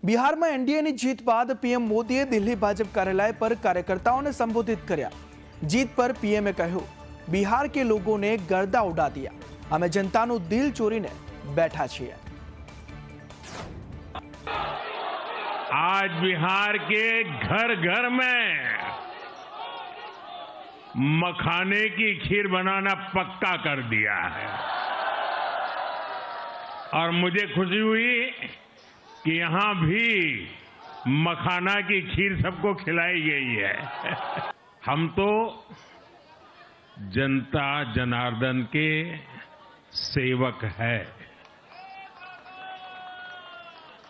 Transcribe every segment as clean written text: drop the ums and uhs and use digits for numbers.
बिहार में एनडीए की जीत बाद पीएम मोदीए दिल्ली भाजपा कार्यालय पर कार्यकर्ताओं ने संबोधित कर्या। जीत पर पीएमए कहू, बिहार के लोगों ने गर्दा उड़ा दिया, हमें जनतानु दिल चोरीने बैठा छिए। आज बिहार के घर घर में मखाने की खीर बनाना पक्का कर दिया है और मुझे खुशी हुई कि यहां भी मखाना की खीर सबको खिलाई गई है। हम तो जनता जनार्दन के सेवक हैं।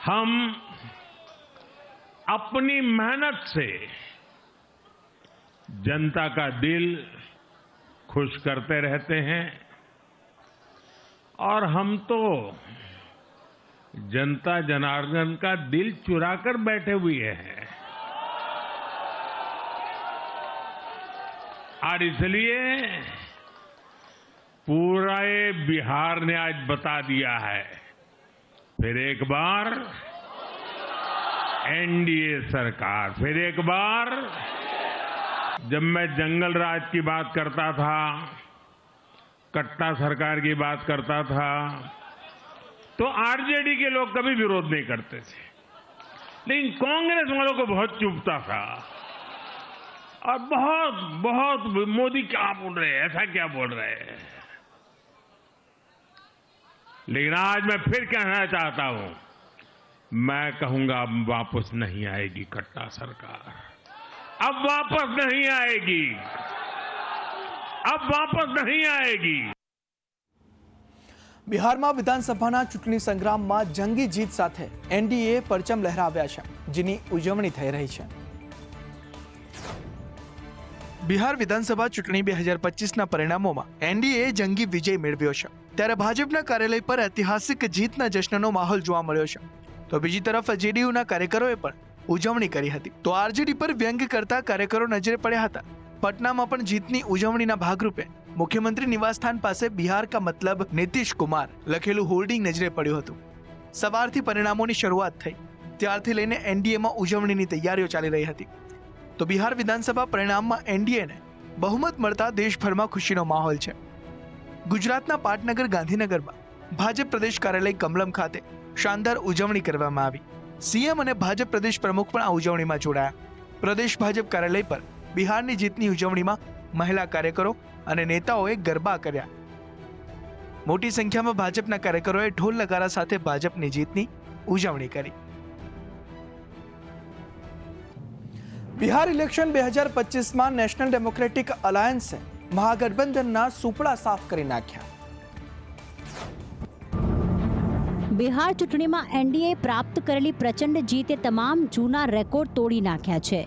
हम अपनी मेहनत से जनता का दिल खुश करते रहते हैं और हम तो जनता जनार्दन का दिल चुरा कर बैठे हुए हैं। और इसलिए पूरा बिहार ने आज बता दिया है, फिर एक बार एनडीए सरकार, फिर एक बार। जब मैं जंगल राज की बात करता था, कट्टा सरकार की बात करता था, तो आरजेडी के लोग कभी विरोध नहीं करते थे, लेकिन कांग्रेस वालों को बहुत चुभता था और बहुत मोदी क्या बोल रहे हैं, ऐसा क्या बोल रहे हैं। लेकिन आज मैं फिर कहना चाहता हूं, मैं कहूंगा अब वापस नहीं आएगी कट्टा सरकार, अब वापस नहीं आएगी, अब वापस नहीं आएगी। बिहार में विधानसभा चूंटणी संग्राम में जंगी जीत साथे एनडीए परचम लहराव्या छे, जेनी उजवणी थई रही छे। बिहार विधानसभा चूंटणी 2025 ना परिणामों में एनडीए जंगी विजय मेळव्यो छे, त्यारे भाजपना कार्यालय पर ऐतिहासिक जीतना जश्ननो माहौल जोवा मळ्यो छे। तो बीजी तरफ जेडीयूना कार्यकरोए पण उजवणी करी हती, तो आरजेडी पर व्यंग करता कार्यकरो नजरे पड्या हता। पटना में पण जीतनी उजवणीना भागरूपे मुख्यमंत्री निवासस्थान पासे बिहार का मतलब नीतीश कुमार लखेलू होर्डिंग नजरे पड्યું હતું। સવારથી પરિણામોની શરૂઆત થઈ, ત્યારથી લઈને એનડીએમાં ઉજવણીની તૈયારીઓ ચાલી રહી હતી। તો બિહાર વિધાનસભા પરિણામમાં એનડીએને બહુમત મળતા દેશભરમાં ખુશીનો માહોલ છે। ગુજરાતના પાટનગર ગાંધીનગરમાં ભાજપ પ્રદેશ કાર્યાલય કમલમ ખાતે શાનદાર ઉજવણી કરવામાં આવી। સીએમ અને ભાજપ પ્રદેશ પ્રમુખ પણ આ ઉજવણીમાં જોડાયા। પ્રદેશ ભાજપ કાર્યાલય પર બિહારની જીતની ઉજવણીમાં મહિલા કાર્યકરો અને નેતાઓએ ગરબા કર્યા। મોટી સંખ્યામાં ભાજપના કાર્યકરોએ ઢોલ નગારા સાથે ભાજપની જીતની ઉજવણી કરી। બિહાર ઇલેક્શન 2025 માં નેશનલ ડેમોક્રેટિક અલાયન્સે મહાગઠબંધનના સુપડા સાફ કરી નાખ્યા। બિહાર ચૂંટણીમાં એનડીએ પ્રાપ્ત કરેલી પ્રચંડ જીતે તમામ જૂના રેકોર્ડ તોડી નાખ્યા છે।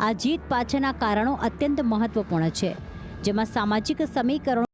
આ જીત પાછળના કારણો અત્યંત મહત્વપૂર્ણ છે, જેમાં સામાજિક સમીકરણો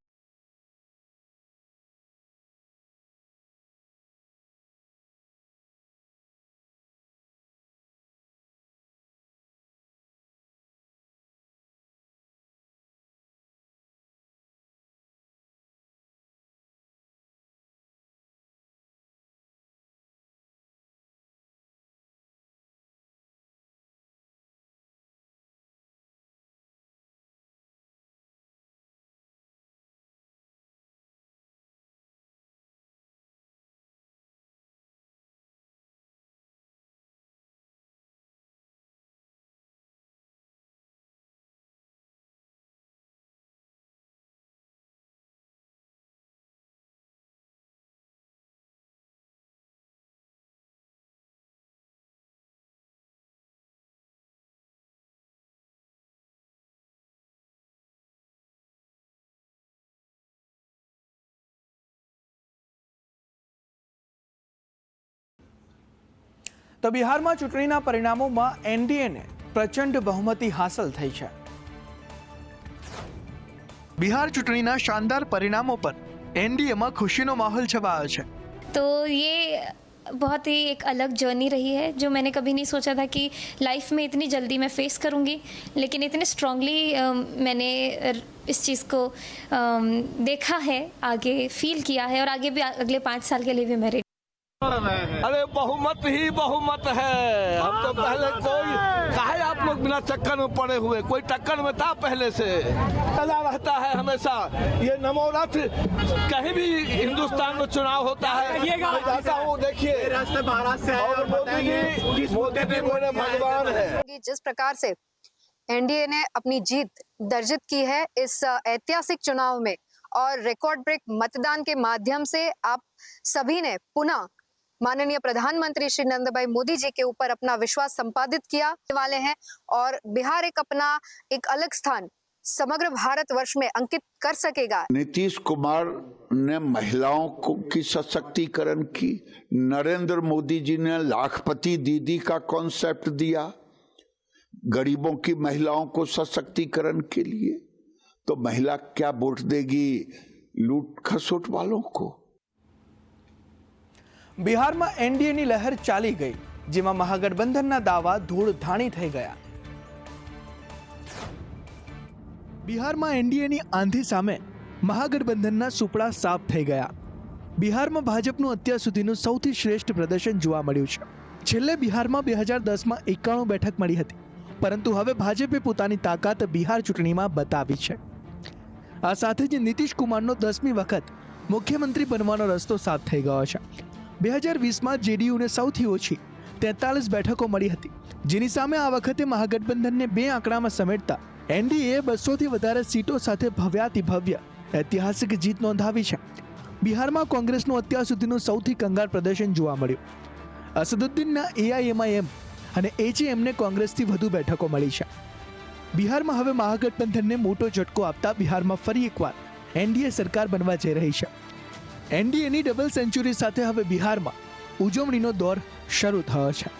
तो बिहार में चूंटणी परिणामों में एनडीए ने प्रचंड बहुमती हासिल थई है। बिहार चूंटणी शानदार परिणामों पर एनडीए में खुशीनो माहौल छवायो छे। तो ये बहुत ही एक अलग जर्नी रही है, जो मैंने कभी नहीं सोचा था कि लाइफ में इतनी जल्दी मैं फेस करूंगी, लेकिन इतने स्ट्रांगली मैंने इस चीज़ को देखा है, आगे फील किया है और आगे भी अगले 5 साल के लिए भी मैं रेडी। अरे बहुमत ही बहुमत है। हम तो पहले कोई काहे आप लोग बिना चक्कर में पड़े हुए, कोई टक्कर में था पहले से, चला रहता है हमेशा। ये नमोरथ कहीं भी हिंदुस्तान में चुनाव होता है, मैं जाता हूँ, देखिए और मोदी जी मेरे भगवान है। जिस प्रकार से एनडीए ने अपनी जीत दर्जित की है इस ऐतिहासिक चुनाव में और रिकॉर्ड ब्रेक मतदान के माध्यम से आप सभी ने पुनः माननीय प्रधानमंत्री श्री नरेंद्र भाई मोदी जी के ऊपर अपना विश्वास संपादित किया वाले हैं और बिहार एक अलग स्थान समग्र भारतवर्ष में अंकित कर सकेगा। नीतीश कुमार ने महिलाओं की सशक्तिकरण की, नरेंद्र मोदी जी ने लाखपति दीदी का कॉन्सेप्ट दिया गरीबों की महिलाओं को सशक्तिकरण के लिए, तो महिला क्या वोट देगी लूट खसोट वालों को। બિહારમાં એનડીએની લહેર ચાલી ગઈ, જેમાં મહાગઠબંધનના દાવા ધૂળધાણી થઈ ગયા। બિહારમાં એનડીએની આંધી સામે મહાગઠબંધનના સુપડા સાફ થઈ ગયા। બિહારમાં ભાજપનું અત્યાર સુધીનું સૌથી શ્રેષ્ઠ પ્રદર્શન જોવા મળ્યું છે। છેલ્લે બિહારમાં 2010માં 91 બેઠક મળી હતી, પરંતુ હવે ભાજપે પોતાની તાકાત બિહાર ચૂંટણીમાં બતાવી છે। આ સાથે જ નીતિશ કુમારનો 10મી વખત મુખ્યમંત્રી બનવાનો રસ્તો સાફ થઈ ગયો છે। 2020માં જેડીયુને સૌથી ઓછી 43 બેઠકો મળી હતી, જેની સામે આ વખતે મહાગઠબંધનને 2 આંકડામાં સમેટતા એનડીએ 200થી વધારે સીટો સાથે ભવ્યાતિભવ્ય ઐતિહાસિક જીત નોંધાવી છે। બિહારમાં કોંગ્રેસનું અત્યાર સુધીનું સૌથી કંગાળ પ્રદર્શન જોવા મળ્યું। અસદુદ્દીનના એઆઈએમઆઈએમ અને એચએએમને કોંગ્રેસથી વધુ બેઠકો મળી છે। બિહારમાં હવે મહાગઠબંધનને મોટો ઝટકો આપતા બિહારમાં ફરી એકવાર એનડીએ સરકાર બનવા જઈ રહી છે। એનડીએની ડબલ સેન્ચુરી સાથે હવે બિહારમાં ઉજવણીનો દોર શરૂ થયો છે।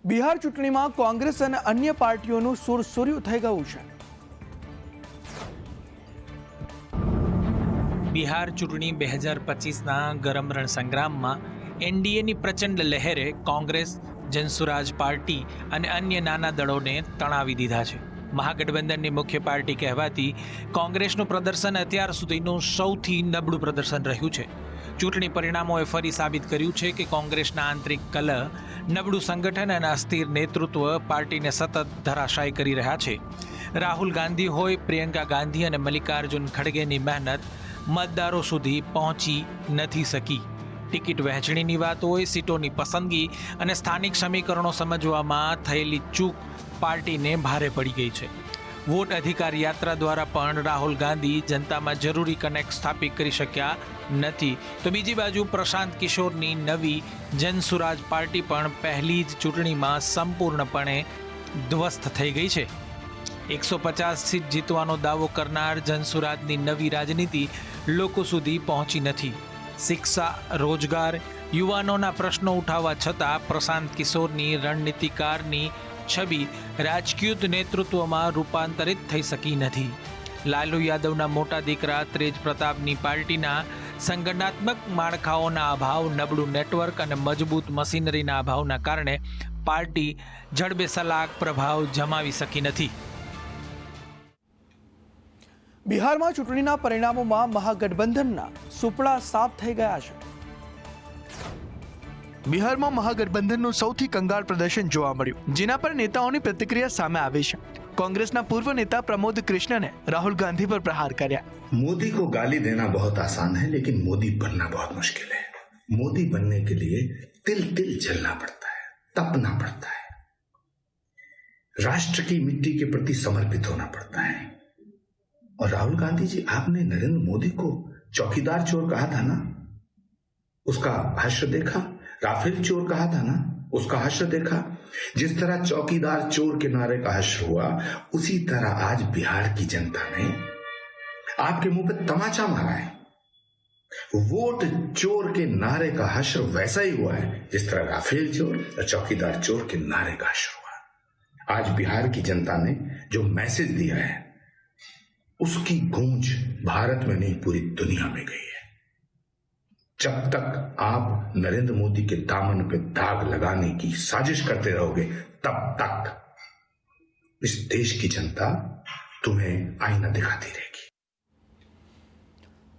બિહાર ચૂંટણીમાં કોંગ્રેસ અને અન્ય પાર્ટીઓનું સુરસુર્યું થઈ ગયું છે। બિહાર ચૂંટણી 2025ના ગરમ રણસંગ્રામમાં એનડીએની પ્રચંડ લહેરે કોંગ્રેસ, જનસુરાજ પાર્ટી અને અન્ય નાના દળોને તણાવી દીધા છે। મહાગઠબંધનની મુખ્ય પાર્ટી કહેવાતી કોંગ્રેસનું પ્રદર્શન અત્યાર સુધીનું સૌથી નબળું પ્રદર્શન રહ્યું છે। ચૂંટણી પરિણામોએ ફરી સાબિત કર્યું છે કે કોંગ્રેસના આંતરિક કલહ, નબળું સંગઠન અને અસ્થિર નેતૃત્વ પાર્ટીને સતત ધરાશાયી કરી રહ્યા છે। રાહુલ ગાંધી હોય, પ્રિયંકા ગાંધી અને મલ્લિકાર્જુન ખડગેની મહેનત મતદારો સુધી પહોંચી નથી શકી। ટિકિટ વહેંચણીની વાત હોય, સીટોની પસંદગી અને સ્થાનિક સમીકરણો સમજવામાં થયેલી ચૂક પાર્ટીને ભારે પડી ગઈ છે। વોટ અધિકાર યાત્રા દ્વારા પણ રાહુલ ગાંધી જનતામાં જરૂરી કનેક્ટ સ્થાપિત કરી શક્યા નથી, તો બીજી બાજુ પ્રશાંત કિશોરની નવી જનસુરાજ પાર્ટી પણ પહેલી જ ચૂંટણીમાં સંપૂર્ણપણે ધ્વસ્ત થઈ ગઈ છે। 150 સીટ જીતવાનો દાવો કરનાર જનસુરાજની નવી રાજનીતિ લોકો સુધી પહોંચી નથી। શિક્ષા, રોજગાર, યુવાનોના પ્રશ્નો ઉઠાવવા છતાં પ્રશાંત કિશોરની રણનીતિકારની છબી રાજકીય નેતૃત્વમાં રૂપાંતરિત થઈ શકી નથી। લાલુ યાદવના મોટા દીકરા તેજ પ્રતાપની પાર્ટીના સંગઠનાત્મક માળખાઓના અભાવ, નબળું નેટવર્ક અને મજબૂત મશીનરીના અભાવના કારણે પાર્ટી જડબેસલાક પ્રભાવ જમાવી શકી નથી। બિહારમાં ચૂંટણીના પરિણામોમાં મહાગઠબંધનના સુપડા સાફ થઈ ગયા છે। બિહારમાં મહાગઠબંધનનું સૌથી કંગાળ પ્રદર્શન જોવા મળ્યું, જેના પર નેતાઓની પ્રતિક્રિયા સામે આવી છે। કોંગ્રેસના પૂર્વ नेता प्रमोद कृष्ण ने राहुल गांधी पर प्रहार किया। मोदी को गाली देना बहुत आसान है, लेकिन मोदी बनना बहुत मुश्किल है। मोदी बनने के लिए तिल तिल जलना पड़ता है, तपना पड़ता है, राष्ट्र की मिट्टी के प्रति समर्पित होना पड़ता है। और राहुल गांधी जी, आपने नरेंद्र मोदी को चौकीदार चोर कहा था ना, उसका हश्र देखा। राफेल चोर कहा था ना, उसका हश्र देखा। जिस तरह चौकीदार चोर के नारे का हश्र हुआ, उसी तरह आज बिहार की जनता ने आपके मुंह पे तमाचा मारा है। वोट चोर के नारे का हश्र वैसा ही हुआ है जिस तरह राफेल चोर और चौकीदार चोर के नारे का हश्र हुआ। आज बिहार की जनता ने जो मैसेज दिया है, उसकी गूंज भारत में नहीं पूरी दुनिया में गई है। जब तक आप नरेंद्र मोदी के दामन पे दाग लगाने की साजिश करते रहोगे, तब तक इस देश की जनता तुम्हें आईना दिखाती रहेगी।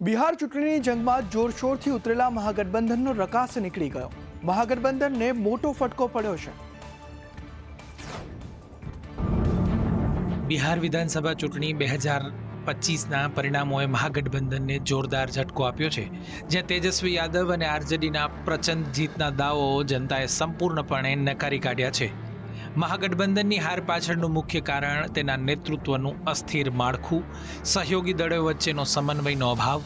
બિહાર ચૂંટણીની જંગમાં જોરશોરથી ઉતરેલા મહાગઠબંધનનો રકાસ નીકળી ગયો. મહાગઠબંધનને મોટો ફટકો પડ્યો છે. બિહાર વિધાનસભા ચૂંટણી 2025ના પરિણામોએ મહાગઠબંધનને જોરદાર ઝટકો આપ્યો છે, જ્યાં તેજસ્વી યાદવ અને આરજેડીના પ્રચંડ જીતના દાવો જનતાએ સંપૂર્ણપણે નકારી કાઢ્યા છે. મહાગઠબંધનની હાર પાછળનું મુખ્ય કારણ તેના નેતૃત્વનું અસ્થિર માળખું, સહયોગી દળો વચ્ચેનો સમન્વયનો અભાવ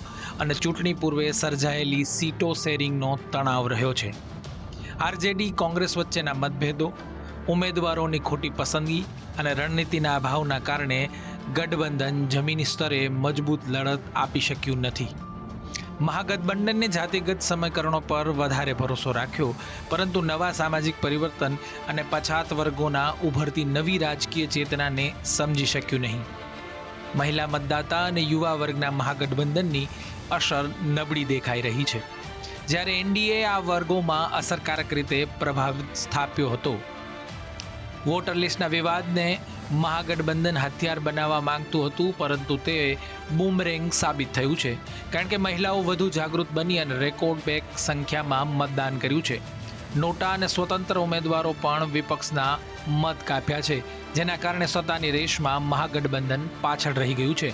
અને ચૂંટણી પૂર્વે સર્જાયેલી સીટો શેરિંગનો તણાવ રહ્યો છે. આરજેડી કોંગ્રેસ વચ્ચેના મતભેદો, ઉમેદવારોની ખોટી પસંદગી અને રણનીતિના અભાવના કારણે ગઠબંધન જમીની સ્તરે મજબૂત લડત આપી શક્યું નથી. મહાગઠબંધનને જાતિગત સમીકરણો પર વધારે ભરોસો રાખ્યો, પરંતુ નવા સામાજિક પરિવર્તન અને પછાત વર્ગોના ઉભરતી નવી રાજકીય ચેતનાને સમજી શક્યું નહીં. મહિલા મતદાતા અને યુવા વર્ગના મહાગઠબંધનની અસર નબળી દેખાઈ રહી છે, જ્યારે એનડીએ આ વર્ગોમાં અસરકારક રીતે પ્રભાવ સ્થાપ્યો હતો. વોટર લિસ્ટના વિવાદને મહાગઠબંધન હથિયાર બનાવવા માંગતું હતું, પરંતુ તે બૂમરેંગ સાબિત થયું છે, કારણ કે મહિલાઓ વધુ જાગૃત બની અને રેકોર્ડ બ્રેક સંખ્યામાં મતદાન કર્યું છે. નોટા અને સ્વતંત્ર ઉમેદવારો પણ વિપક્ષના મત કાપ્યા છે, જેના કારણે સત્તાની રેસમાં મહાગઠબંધન પાછળ રહી ગયું છે.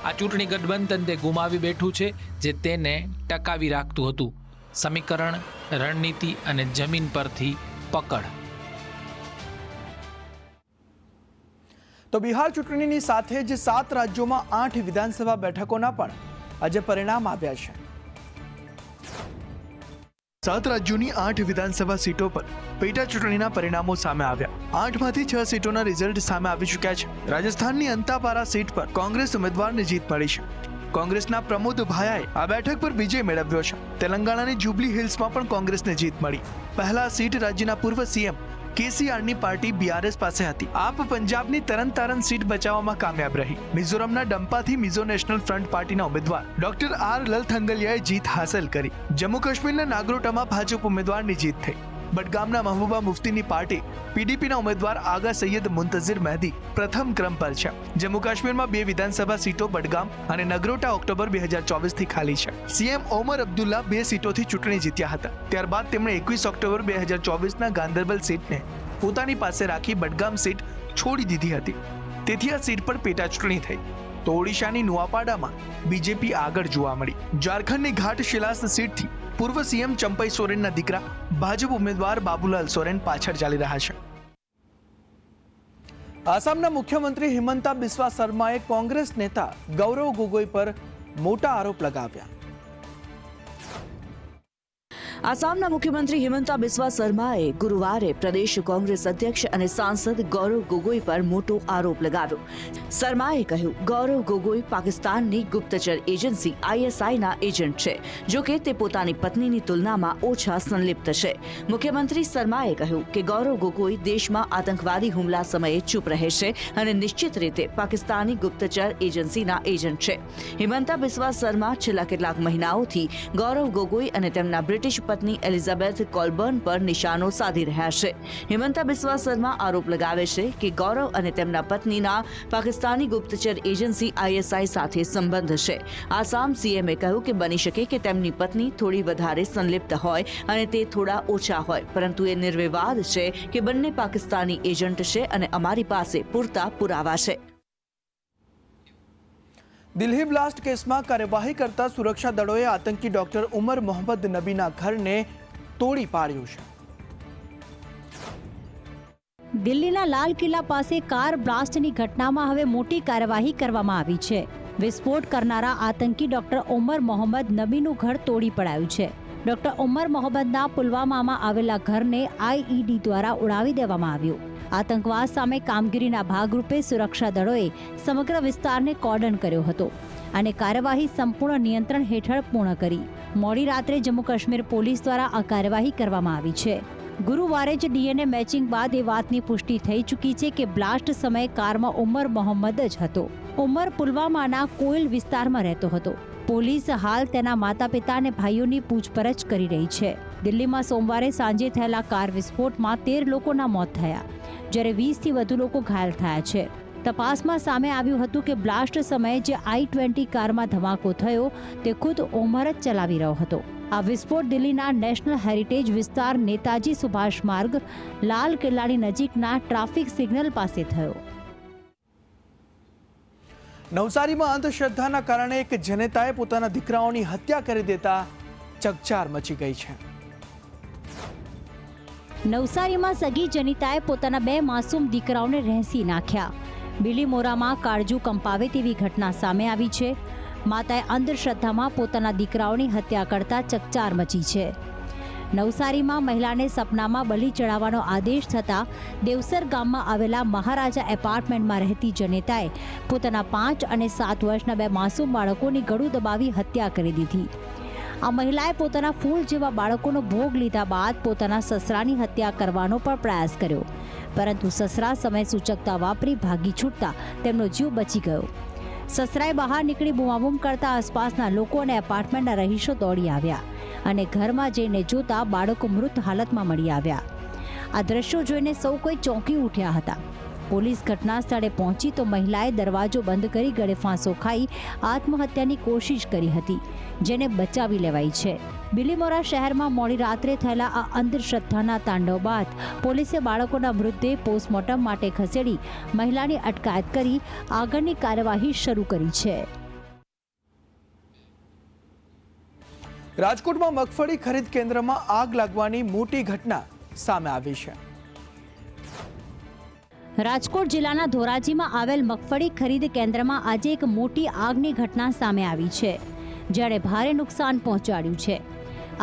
આ ચૂંટણી ગઠબંધન તે ગુમાવી બેઠું છે, જે તેને ટકાવી રાખતું હતું: સમીકરણ, રણનીતિ અને જમીન પરથી પકડ. તો બિહાર ચૂંટણીની સાથે જ 7 રાજ્યોમાં 8 વિધાનસભા બેઠકોના પણ આજે પરિણામ આવ્યા છે. 7 રાજ્યોની 8 વિધાનસભા સીટો પર પેટા ચૂંટણીના પરિણામો સામે આવ્યા. 8માંથી 6 સીટોના રિઝલ્ટ સામે આવી ચૂક્યા છે. રાજસ્થાનની અંતાપારા સીટ પર કોંગ્રેસ ઉમેદવારને જીત મળી છે. કોંગ્રેસના પ્રમોદ ભાયાએ આ બેઠક પર વિજય મેળવ્યો છે. તેલંગાણાની જુબલી હિલ્સમાં પણ કોંગ્રેસને જીત મળી. પહેલા સીટ રાજ્યના પૂર્વ સીએમ કેસીઆરની પાર્ટી બીઆરએસ પાસે હતી. આપ પંજાબની તરનતારન સીટ બચાવવામાં કામયાબ રહી. મિઝોરમના ડંપાથી મિઝો નેશનલ ફ્રન્ટ પાર્ટીના ઉમેદવાર ડોક્ટર આર લલથંગલિયાએ જીત હાંસલ કરી. જમ્મુ કાશ્મીરના નાગરોટામાં ભાજપ ઉમેદવારની જીત થઈ. બડગામના મહબૂબા મુફ્તીની પાર્ટી પીડીપીના ઉમેદવાર આગા સૈયદ મુંતઝિર મહેદી પ્રથમ ક્રમ પર છે. જમ્મુ કાશ્મીરમાં 2 વિધાનસભા સીટો બડગામ અને નગરોટા ઓક્ટોબર 2024થી ખાલી છે. સીએમ ઓમર અબ્દુલ્લા 2 સીટોથી ચૂંટણી જીત્યા હતા. ત્યારબાદ તેમણે 21 ઓક્ટોબર 2024ના ગાંદરબલ સીટને પોતાની પાસે રાખી બડગામ સીટ છોડી દીધી હતી. તેથી આ સીટ પર પેટા ચૂંટણી થઈ. તો ઓડિશાની નુઆપાડામાં બીજેપી આગળ જોવા મળી. ઝારખંડની ઘાટ શિલાસ સીટથી પૂર્વ સીએમ ચંપઈ સોરેનના દીકરા ભાજપ ઉમેદવાર બાબુલાલ સોરેન પાછળ ચાલી રહ્યા છે. આસામના મુખ્યમંત્રી હિમંતા બિસ્વા શર્માએ કોંગ્રેસ નેતા ગૌરવ ગોગોઈ પર મોટા આરોપ લગાવ્યા. આસામના મુખ્યમંત્રી હિમંતા બિસ્વા શર્માએ ગુરુવારે પ્રદેશ કોંગ્રેસ અધ્યક્ષ અને સાંસદ ગૌરવ ગોગોઈ પર મોટો આરોપ લગાવ્યો. શર્માએ કહ્યું, ગૌરવ ગોગોઈ પાકિસ્તાનની ગુપ્તચર એજન્સી આઈએસઆઈના એજન્ટ છે, જો કે તે પોતાની પત્નીની તુલનામાં ઓછા સંલિપ્ત છે. મુખ્યમંત્રી શર્માએ કહ્યું કે ગૌરવ ગોગોઈ દેશમાં આતંકવાદી હુમલા સમયે ચૂપ રહે છે અને નિશ્ચિત રીતે પાકિસ્તાની ગુપ્તચર એજન્સીના એજન્ટ છે. હિમંતા બિસ્વા શર્મા છેલ્લા કેટલાક મહિનાઓથી ગૌરવ ગોગોઈ અને તેમના બ્રિટિશ પત્ની એલિઝાબેથ કોલબર્ન પર નિશાનો સાધી રહ્યા છે. હિમંતા બિસ્વા શર્મા આરોપ લગાવે છે કે ગૌરવ અને તેમના પત્નીના પાકિસ્તાની ગુપ્તચર એજન્સી આઈએસઆઈ સાથે સંબંધ છે. આસામ સીએમએ કહ્યું કે બની શકે કે તેમની પત્ની થોડી વધારે સંલિપ્ત હોય અને તે થોડા ઓછા હોય, પરંતુ એ નિર્વિવાદ છે કે બંને પાકિસ્તાની એજન્ટ છે અને અમારી પાસે પૂરતા પુરાવા છે. દિલ્હી બ્લાસ્ટ કેસમાં કાર્યવાહી કરતા સુરક્ષા દળોએ આતંકી ડોક્ટર ઉમર મોહમ્મદ નબીના ઘરને તોડી પાડ્યું છે. દિલ્હીના લાલ કિલ્લા પાસે કાર બ્લાસ્ટની ઘટનામાં હવે મોટી કાર્યવાહી કરવામાં આવી છે. વિસ્ફોટ કરનારા આતંકી ડોક્ટર ઉમર મોહમ્મદ નબીનું ઘર તોડી પડાયું છે. ડોક્ટર ઉમર મોહમ્મદના પુલવામામાં આવેલા ઘરને આઈઈડી દ્વારા ઉડાવી દેવામાં આવ્યું. આતંકવાદ સામે કામગીરીના ભાગરૂપે સુરક્ષા દળોએ સમગ્ર વિસ્તારને કોર્ડન કર્યો હતો અને કાર્યવાહી સંપૂર્ણ નિયંત્રણ હેઠળ પૂર્ણ કરી. મોડી રાત્રે જમ્મુ કાશ્મીર પોલીસ દ્વારા આ કાર્યવાહી કરવામાં આવી છે. ગુરુવારે જ ડીએનએ મેચિંગ બાદ એ વાતની પુષ્ટિ થઈ ચૂકી છે કે બ્લાસ્ટ સમયે કારમાં ઉમર મોહમ્મદ જ હતો. ઉમર પુલવામાના કોઈલ વિસ્તારમાં રહેતો હતો. પોલીસ હાલ તેના માતા પિતા અને ભાઈઓની પૂછપરછ કરી રહી છે. દિલ્હીમાં સોમવારે સાંજે થયેલા કાર વિસ્ફોટમાં 13 લોકોના મોત થયા, જ્યારે 20થી વધુ લોકો ઘાયલ થયા છે. તપાસમાં સામે આવ્યું હતું કે બ્લાસ્ટ સમયે જે I-20 કારમાં ધમાકો થયો તે ખુદ ઓમર જ ચલાવી રહ્યો હતો. આ વિસ્ફોટ દિલ્હીના નેશનલ હેરિટેજ વિસ્તાર નેતાજી સુભાષ માર્ગ લાલ કિલ્લાની નજીકના ટ્રાફિક સિગ્નલ પાસે થયો. નવસારીમાં અંધશ્રદ્ધાના કારણે એક જનેતાએ પોતાના દીકરાઓની હત્યા કરી દેતા ચકચાર મચી ગઈ છે. નવસારીમાં સગી જનિતાએ પોતાના 2 માસૂમ દીકરાઓને રહેસી નાખ્યા. બિલીમોરામાં કાળજુ કંપાવે તેવી ઘટના સામે આવી છે. માતાએ અંધશ્રદ્ધામાં પોતાના દીકરાઓની હત્યા કરતા ચકચાર મચી છે. નવસારીમાં મહિલાને સપનામાં બલિ ચડાવવાનો આદેશ થતાં દેવસર ગામમાં આવેલા મહારાજા એપાર્ટમેન્ટમાં રહેતી જનેતાએ પોતાના 5 અને 7 વર્ષના 2 માસૂમ બાળકોની ગળું દબાવી હત્યા કરી દીધી. આ મહિલાએ પોતાના ફૂલ જેવા બાળકોનો ભોગ લીધા બાદ પોતાના સસરાની હત્યા કરવાનો પણ પ્રયાસ કર્યો, પરંતુ સસરા સમય સૂચકતા વાપરી ભાગી છૂટતા તેમનો જીવ બચી ગયો. સસરાએ બહાર નીકળી બૂમાબૂમ કરતા આસપાસના લોકો અને એપાર્ટમેન્ટના રહીશો દોડી આવ્યા અને ઘરમાં જઈને જોતા બાળકો મૃત હાલતમાં મળી આવ્યા. આ દ્રશ્યો જોઈને સૌ કોઈ ચોંકી ઉઠ્યા હતા. પોલીસ ઘટના સ્થળે પહોંચી તો મહિલાએ દરવાજો બંધ કરી ગળે ફાંસો ખાઈ આત્મહત્યાની કોશિશ કરી હતી, જેને બચાવી લેવાઈ છે. બિલીમોરા શહેરમાં મોડી રાત્રે થયેલા આ અંધશ્રદ્ધાના તાંડવ બાદ પોલીસે બાળકોના મૃતદેહ પોસ્ટમોર્ટમ માટે ખસેડી મહિલાની અટકાયત કરી આગળની કાર્યવાહી શરૂ કરી છે. રાજકોટમાં મગફળી ખરીદ કેન્દ્રમાં આગ લાગવાની મોટી ઘટના સામે આવી છે. રાજકોટ જિલ્લાના ધોરાજીમાં આવેલ મગફળી ખરીદ કેન્દ્રમાં આજે એક મોટી આગની ઘટના સામે આવી છે, જેણે ભારે નુકસાન પહોંચાડ્યું છે.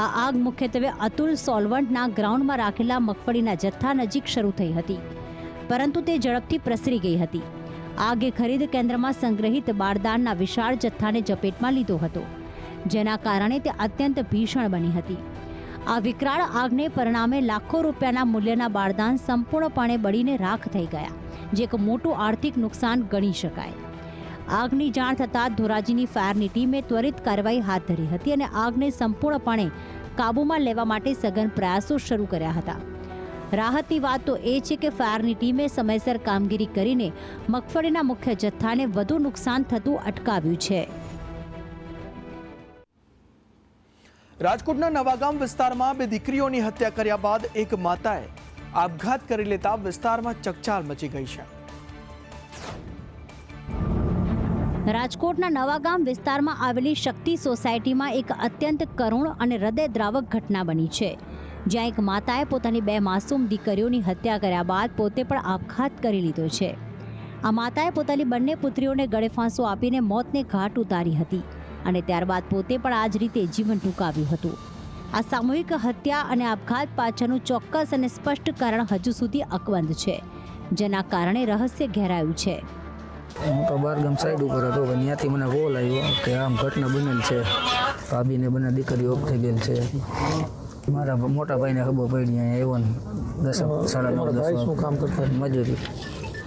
આ આગ મુખ્યત્વે અતુલ સોલવન્ટના ગ્રાઉન્ડમાં રાખેલા મગફળીના જથ્થા નજીક શરૂ થઈ હતી, પરંતુ તે ઝડપથી પ્રસરી ગઈ હતી. આગે ખરીદ કેન્દ્રમાં સંગ્રહિત બારદાનના વિશાળ જથ્થાને ઝપેટમાં લીધો હતો, જેના કારણે તે અત્યંત ભીષણ બની હતી. આ વિકરાળ આગને પરિણામે લાખો રૂપિયાના મૂલ્યના બારદાન સંપૂર્ણપણે બળીને રાખ થઈ ગયા, જે એક મોટું આર્થિક નુકસાન ગણી શકાય. આગની જાણ થતાં ધોરાજીની ફાયરની ટીમે ત્વરિત કાર્યવાહી હાથ ધરી હતી અને આગને સંપૂર્ણપણે કાબૂમાં લેવા માટે સઘન પ્રયાસો શરૂ કર્યા હતા. રાહતની વાત તો એ છે કે ફાયરની ટીમે સમયસર કામગીરી કરીને મગફળીના મુખ્ય જથ્થાને વધુ નુકસાન થતું અટકાવ્યું છે. રાજકોટના નવાગામ વિસ્તારમાં 2 દીકરીઓની હત્યા કર્યા બાદ એક માતાએ આપઘાત કરી લેતા વિસ્તારમાં ચકચાર મચી ગઈ છે. રાજકોટના નવાગામ વિસ્તારમાં આવેલી શક્તિ સોસાયટીમાં એક અત્યંત કરુણ અને હૃદયદ્રાવક ઘટના બની છે, જ્યાં એક માતાએ પોતાની 2 માસૂમ દીકરીઓની હત્યા કર્યા બાદ પોતે પણ આપઘાત કરી લીધો છે. આ માતાએ પોતાની બંને પુત્રીઓને ગળે ફાંસો આપીને મોતને ઘાટ ઉતારી હતી અને ત્યારબાદ પોતે પણ આ જ રીતે જીવન ટૂંકાવ્યું હતું. આ સામૂહિક હત્યા અને આપઘાત પાછળનું ચોક્કસ અને સ્પષ્ટ કારણ હજુ સુધી અકબંધ છે, જેના કારણે રહસ્ય ઘેરાયું છે. હું તો બારગામ સાઈડ ઉપર હતો, ત્યાંથી મને કોલ આવ્યો કે આમ ઘટના બનેલ છે, ભાભીને બંને દીકરીઓ ઓફ થઈ ગયેલ છે. મારા મોટા ભાઈને ખબર પડી, અહીંયા આવ્યો ને 10 શું કામ કરતા મજૂરી.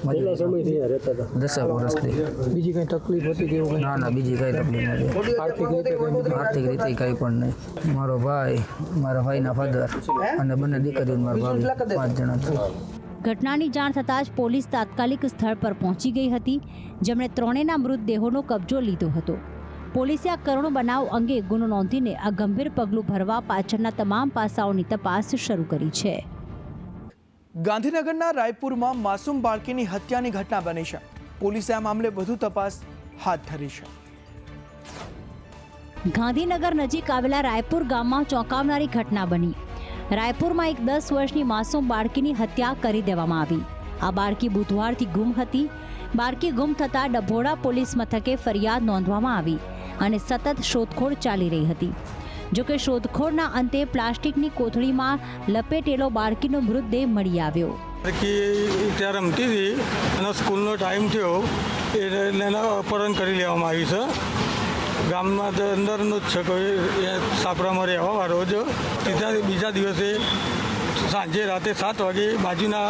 કેટલા સમયથી રહેતા હતા? 10 વર્ષથી. બીજી કઈ તકલીફ હતી કે એવું? ના, બીજી કઈ તકલીફ નથી. આર્થિક રીતે કઈ પણ નહીં. મારો ભાઈ, મારા ભાઈના ફાધર અને બંને દીકરીઓ, મારા ભાભી, 5 જણા હતા. ઘટનાની જાણ થતાં જ પોલીસ તાત્કાલિક સ્થળ પર પહોંચી ગઈ હતી, જેમણે ત્રણેયના મૃતદેહોનો કબજો લીધો હતો. પોલીસે આ કરુણ બનાવ અંગે ગુનો નોંધીને આ ગંભીર પગલું ભરવા પાછળના તમામ પાસાઓની તપાસ શરૂ કરી છે. ગાંધીનગરના રાયપુરમાં માસૂમ બાળકીની હત્યાની ઘટના બની છે. પોલીસે આ મામલે વધુ તપાસ હાથ ધરી છે. ગાંધીનગર નજીક આવેલા રાયપુર ગામમાં ચોંકાવનારી ઘટના બની. રાયપુરમાં એક 10 વર્ષની માસૂમ બાળકીની હત્યા કરી દેવામાં આવી. આ બાળકી બુધવારથી ગુમ હતી. બાળકી ગુમ થતાં ડભોડા પોલીસ મથકે ફરિયાદ નોંધવામાં આવી અને સતત શોધખોળ ચાલી રહી હતી. જોકે શોધખોળના અંતે પ્લાસ્ટિકની કોથળીમાં લપેટેલો બાળકીનો મૃતદેહ મળી આવ્યો. બાળકી ત્યારે રમતી હતી અને સ્કૂલનો ટાઈમ થયો એટલે એને અપહરણ કરી લેવામાં આવી છે. ગામમાં અંદરનો જ છે, કોઈ સાપરામાં રહેવાવાળો જ. બીજા દિવસે સાંજે રાતે 7 વાગે બાજુના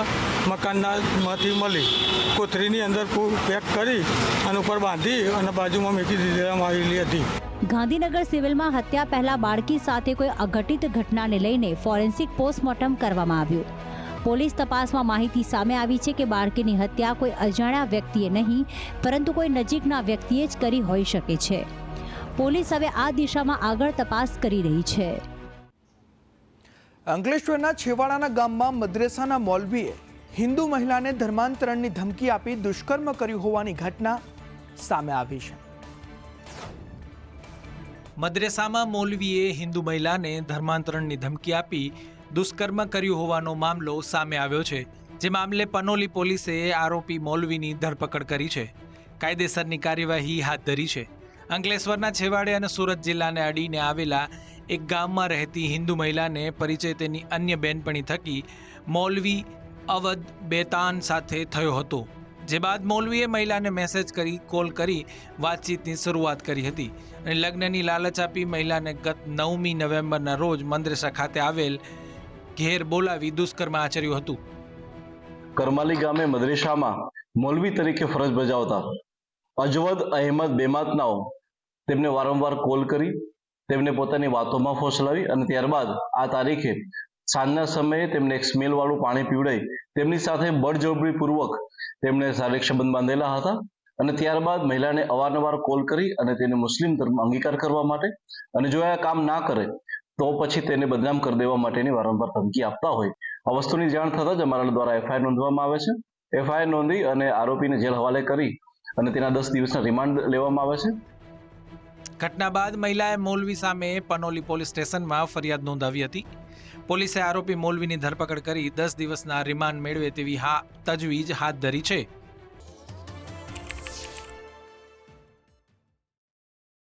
મકાનમાંથી મળી કોથળીની અંદર પેક કરી અને ઉપર બાંધી અને બાજુમાં મૂકી દેવામાં આવેલી હતી. ગાંધીનગર સિવિલમાં હત્યા પહેલા બાળકી સાથે કોઈ અઘટિત ઘટનાને લઈને ફોરેન્સિક પોસ્ટમોર્ટમ કરવામાં આવ્યું. પોલીસ તપાસમાં માહિતી સામે આવી છે કે બાળકીની હત્યા કોઈ અજાણ્યા વ્યક્તિએ નહીં પરંતુ કોઈ નજીકના વ્યક્તિએ જ કરી હોઈ શકે છે. પોલીસ હવે આ દિશામાં આગળ તપાસ કરી રહી છે. અંકલેશ્વરના છેવાડાના ગામમાં મદ્રેસાના મૌલવીએ હિન્દુ મહિલાને ધર્માંતરણની ધમકી આપી દુષ્કર્મ કર્યું હોવાની ઘટના સામે આવી છે. મદ્રેસામાં મૌલવીએ હિન્દુ મહિલાને ધર્માંતરણની ધમકી આપી દુષ્કર્મ કર્યું હોવાનો મામલો સામે આવ્યો છે. જે મામલે પનોલી પોલીસે આરોપી મૌલવીની ધરપકડ કરી છે. કાયદેસરની કાર્યવાહી હાથ ધરી છે. અંકલેશ્વરના છેવાડે અને સુરત જિલ્લાને અડીને આવેલા એક ગામમાં રહેતી હિન્દુ મહિલાને પરિચય તેની અન્ય બહેનપણી થકી મૌલવી અવધ બેતાન સાથે થયો હતો. જે બાદ મૌલવીએ મહિલાને મેસેજ કરી કોલ કરી વાતચીતની શરૂઆત કરી હતી અને લગ્નની લાલચ આપી મહિલાને ગત 9મી નવેમ્બરના રોજ મદ્રેસા ખાતે આવેલ ઘેર બોલાવી દુષ્કર્મ આચર્યું હતું. કરમાલી ગામે મદ્રેસામાં મૌલવી તરીકે ફરજ બજાવતા અજવદ અહેમદ બેમાતનાઓ તેમને વારંવાર કોલ કરી તેમને પોતાની વાતોમાં ફોસલાવી અને ત્યારબાદ આ તારીખે સાંજના સમયે તેમને એક સ્મેલ વાળું પાણી પીવડાવી તેમની સાથે બળજબરીપૂર્વક તેમણે શારીરિક સંબંધ બાંધેલા હતા અને ત્યારબાદ મહિલાને અવારનવાર કોલ કરી અને તેને મુસ્લિમ ધર્મ અંગીકાર કરવા માટે અને જો આ કામ ના કરે તો પછી તેને બદનામ કરી દેવા માટેની વારંવાર ધમકી આપતા હોય. આ વસ્તુની જાણ થતાં જ અમારા દ્વારા એફઆઈઆર નોંધવામાં આવે છે. એફઆઈઆર નોંધી અને આરોપીને જેલ હવાલે કરી અને તેના 10 દિવસના રિમાન્ડ લેવામાં આવે છે. ઘટના બાદ મહિલાએ મૌલવી સામે પનોલી પોલીસ સ્ટેશનમાં ફરિયાદ નોંધાવી હતી. પોલીસે આરોપી મૌલવીની ધરપકડ કરી 10 દિવસના રિમાન્ડ મેળવે તેવી તજવીજ હાથ ધરી છે.